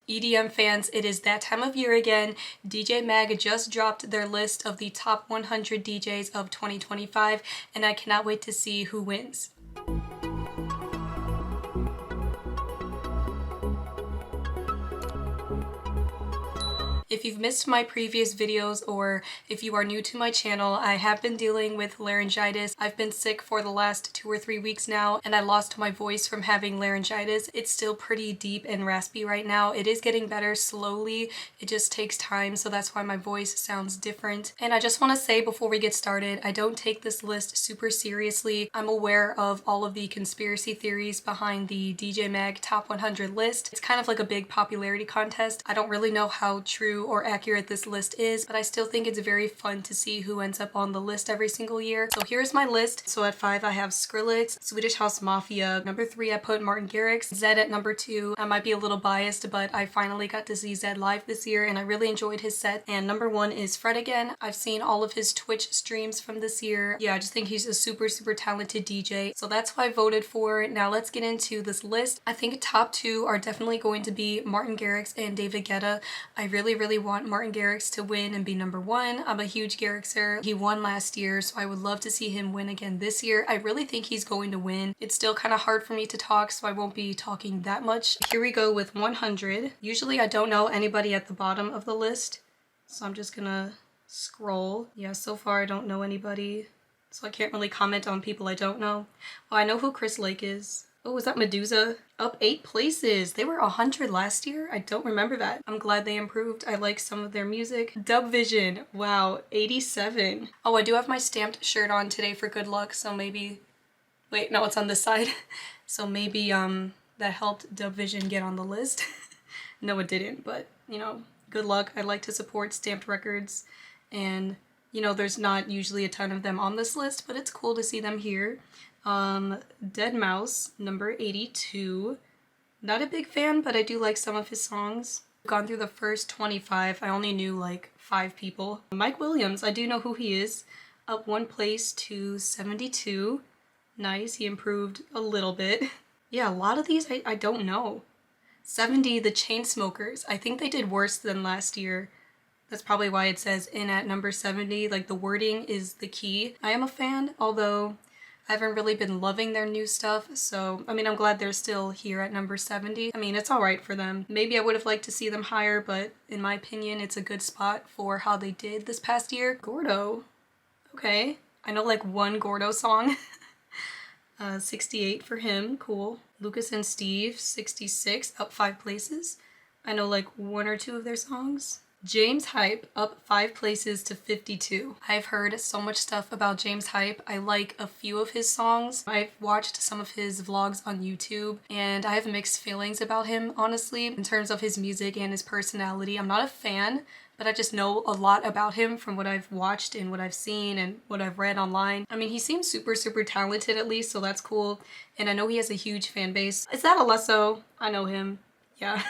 EDM fans, it is that time of year again. DJ Mag just dropped their list of the top 100 DJs of 2025, and I cannot wait to see who wins. If you've missed my previous videos or if you are new to my channel, I have been dealing with laryngitis. I've been sick for the last 2 or 3 weeks now, and I lost my voice from having laryngitis. It's still pretty deep and raspy right now. It is getting better slowly. It just takes time, so that's why my voice sounds different. And I just want to say before we get started, I don't take this list super seriously. I'm aware of all of the conspiracy theories behind the DJ Mag Top 100 list. It's kind of like a big popularity contest. I don't really know how true or accurate this list is, but I still think it's very fun to see who ends up on the list every single year. So here's my list. So at 5 I have Skrillex, Swedish House Mafia. Number 3 I put Martin Garrix. Zed at number 2. I might be a little biased, but I finally got to see Zed live this year and I really enjoyed his set. And number 1 is Fred again. I've seen all of his Twitch streams from this year. Yeah, I just think he's a super talented DJ. So that's who I voted for. Now let's get into this list. I think top 2 are definitely going to be Martin Garrix and David Guetta. I really want Martin Garrix to win and be number 1. I'm a huge Garrixer. He won last year, so I would love to see him win again this year. I really think he's going to win. It's still kind of hard for me to talk, so I won't be talking that much. Here we go with 100. Usually I don't know anybody at the bottom of the list, so I'm just gonna scroll. Yeah, so far I don't know anybody, so I can't really comment on people I don't know. Well, I know who Chris Lake is. Oh, is that Medusa? Up 8 places. They were 100 last year? I don't remember that. I'm glad they improved. I like some of their music. Dub Vision. Wow, 87. Oh, I do have my stamped shirt on today for good luck, so maybe... Wait, no, it's on this side. So maybe that helped Dub Vision get on the list. No, it didn't, but, you know, good luck. I like to support stamped records, and, you know, there's not usually a ton of them on this list, but it's cool to see them here. Deadmau5, number 82. Not a big fan, but I do like some of his songs. Gone through the first 25. I only knew like 5 people. Mike Williams, I do know who he is. Up 1 place to 72. Nice, he improved a little bit. Yeah, a lot of these I don't know. 70, the Chainsmokers. I think they did worse than last year. That's probably why it says in at number 70. Like, the wording is the key. I am a fan, although I haven't really been loving their new stuff, so I mean, I'm glad they're still here at number 70. I mean, it's alright for them. Maybe I would have liked to see them higher, but in my opinion, it's a good spot for how they did this past year. Gordo. Okay. I know like 1 Gordo song. 68 for him. Cool. Lucas and Steve, 66, up 5 places. I know like 1 or 2 of their songs. James Hype, up 5 places to 52. I've heard so much stuff about James Hype. I like a few of his songs. I've watched some of his vlogs on YouTube, and I have mixed feelings about him, honestly, in terms of his music and his personality. I'm not a fan, but I just know a lot about him from what I've watched and what I've seen and what I've read online. I mean, he seems super talented at least, so that's cool. And I know he has a huge fan base. Is that Alesso? I know him. Yeah.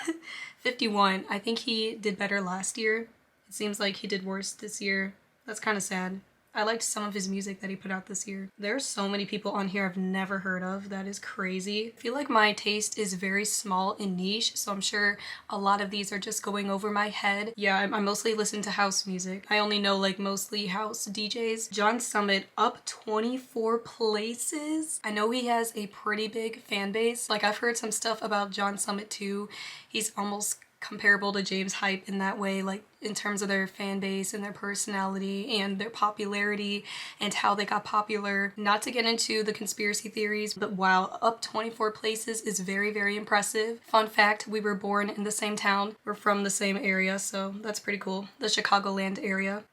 51. I think he did better last year. It seems like he did worse this year. That's kind of sad. I liked some of his music that he put out this year. There are so many people on here I've never heard of. That is crazy. I feel like my taste is very small and niche, so I'm sure a lot of these are just going over my head. Yeah, I mostly listen to house music. I only know like mostly house DJs. John Summit, up 24 places. I know he has a pretty big fan base. Like, I've heard some stuff about John Summit too. He's almost comparable to James Hype in that way, like in terms of their fan base and their personality and their popularity and how they got popular. Not to get into the conspiracy theories, but wow, up 24 places is very impressive. Fun fact, we were born in the same town. We're from the same area, so that's pretty cool. The Chicagoland area.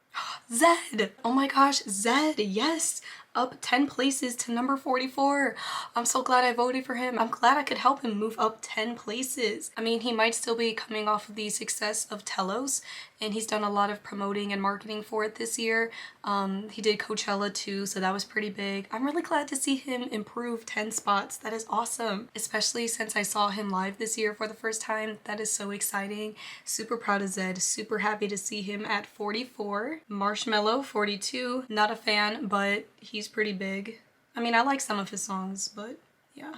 Zed! Oh my gosh, Zed, yes! Up 10 places to number 44. I'm so glad I voted for him. I'm glad I could help him move up 10 places. I mean, he might still be coming off of the success of Telos, and he's done a lot of promoting and marketing for it this year. He did Coachella too, so that was pretty big. I'm really glad to see him improve 10 spots. That is awesome, especially since I saw him live this year for the first time. That is so exciting. Super proud of Zed. Super happy to see him at 44. Marshmello, 42. Not a fan, but he's pretty big. I mean, I like some of his songs, but yeah.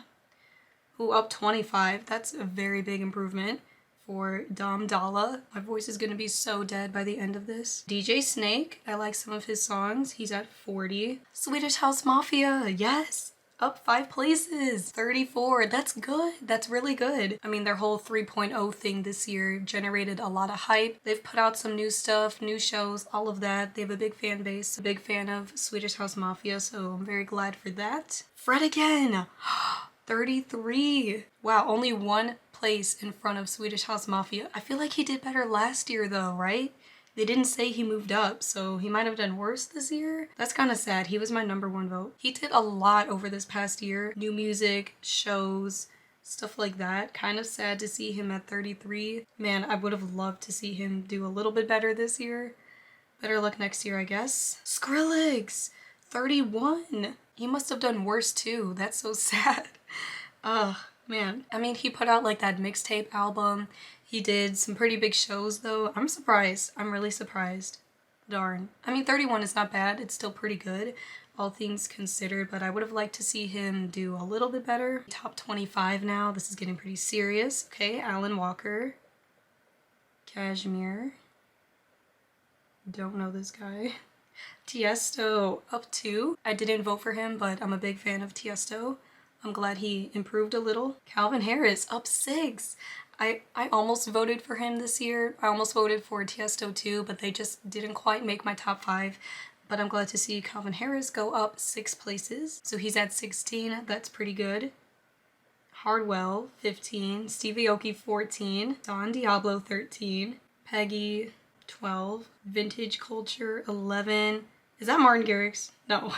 Ooh, up 25. That's a very big improvement. for Dom Dalla. My voice is gonna be so dead by the end of this. DJ Snake, I like some of his songs. He's at 40. Swedish House Mafia, yes! Up 5 places, 34. That's good. That's really good. I mean, their whole 3.0 thing this year generated a lot of hype. They've put out some new stuff, new shows, all of that. They have a big fan base, a big fan of Swedish House Mafia, so I'm very glad for that. Fred again, 33. Wow, only 1 place in front of Swedish House Mafia. I feel like he did better last year though, right? They didn't say he moved up, so he might have done worse this year. That's kind of sad. He was my #1 vote. He did a lot over this past year. New music, shows, stuff like that. Kind of sad to see him at 33. Man, I would have loved to see him do a little bit better this year. Better luck next year, I guess. Skrillex, 31. He must have done worse too. That's so sad. Ugh, man. I mean, he put out like that mixtape album. He did some pretty big shows though. I'm surprised. I'm really surprised. Darn. I mean, 31 is not bad. It's still pretty good, all things considered, but I would have liked to see him do a little bit better. Top 25 now. This is getting pretty serious. Okay, Alan Walker. Cashmere. Don't know this guy. Tiesto, up 2. I didn't vote for him, but I'm a big fan of Tiesto. I'm glad he improved a little. Calvin Harris, up 6. I almost voted for him this year. I almost voted for Tiesto too, but they just didn't quite make my top 5. But I'm glad to see Calvin Harris go up 6 places. So he's at 16. That's pretty good. Hardwell, 15. Stevie Aoki, 14. Don Diablo, 13. Peggy, 12. Vintage Culture, 11. Is that Martin Garrix? No.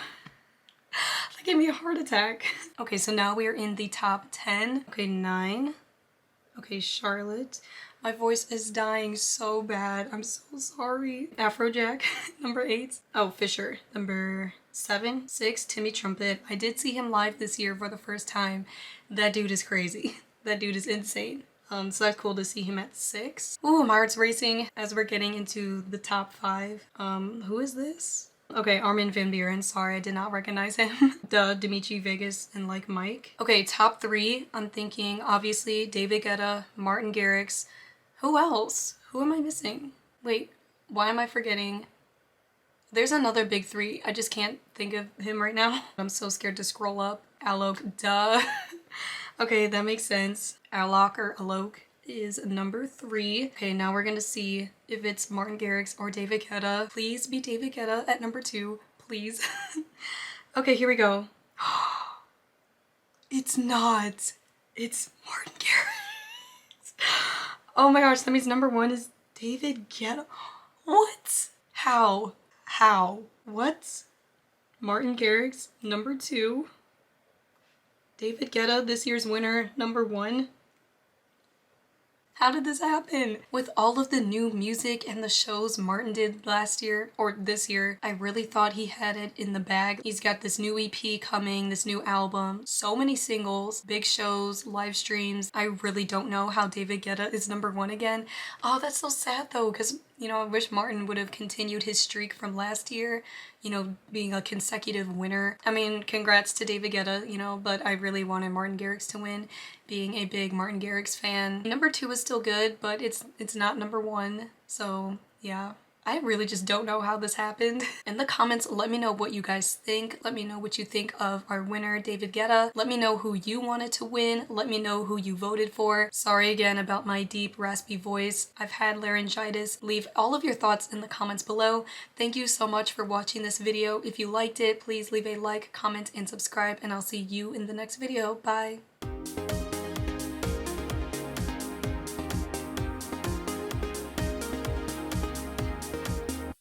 That gave me a heart attack. Okay, so now we are in the top 10. Okay, 9. Okay, Charlotte. My voice is dying so bad. I'm so sorry. Afrojack, number 8. Oh, Fisher, number 7. 6, Timmy Trumpet. I did see him live this year for the first time. That dude is crazy. That dude is insane. So that's cool to see him at 6. Ooh, my heart's racing as we're getting into the top 5. Who is this? Okay, Armin van Buuren. Sorry, I did not recognize him. Duh, Dimitri Vegas and Like Mike. Okay, top 3. I'm thinking obviously David Guetta, Martin Garrix. Who else? Who am I missing? Wait, why am I forgetting? There's another big 3. I just can't think of him right now. I'm so scared to scroll up. Alok, duh. Okay, that makes sense. Alok or Alok is number 3. Okay, now we're gonna see if it's Martin Garrix or David Guetta. Please be David Guetta at number 2, please. Okay, here we go. It's not. It's Martin Garrix. Oh my gosh, that means number 1 is David Guetta. What? How? How? What? Martin Garrix, number 2. David Guetta, this year's winner, number 1. How did this happen? With all of the new music and the shows Martin did last year, or this year, I really thought he had it in the bag. He's got this new EP coming, this new album, so many singles, big shows, live streams. I really don't know how David Guetta is number 1 again. Oh, that's so sad though, because, you know, I wish Martin would have continued his streak from last year, you know, being a consecutive winner. I mean, congrats to David Guetta, you know, but I really wanted Martin Garrix to win, being a big Martin Garrix fan. Number 2 is still good, but it's not number 1, so yeah. I really just don't know how this happened. In the comments, let me know what you guys think. Let me know what you think of our winner, David Guetta. Let me know who you wanted to win. Let me know who you voted for. Sorry again about my deep, raspy voice. I've had laryngitis. Leave all of your thoughts in the comments below. Thank you so much for watching this video. If you liked it, please leave a like, comment, and subscribe, and I'll see you in the next video. Bye!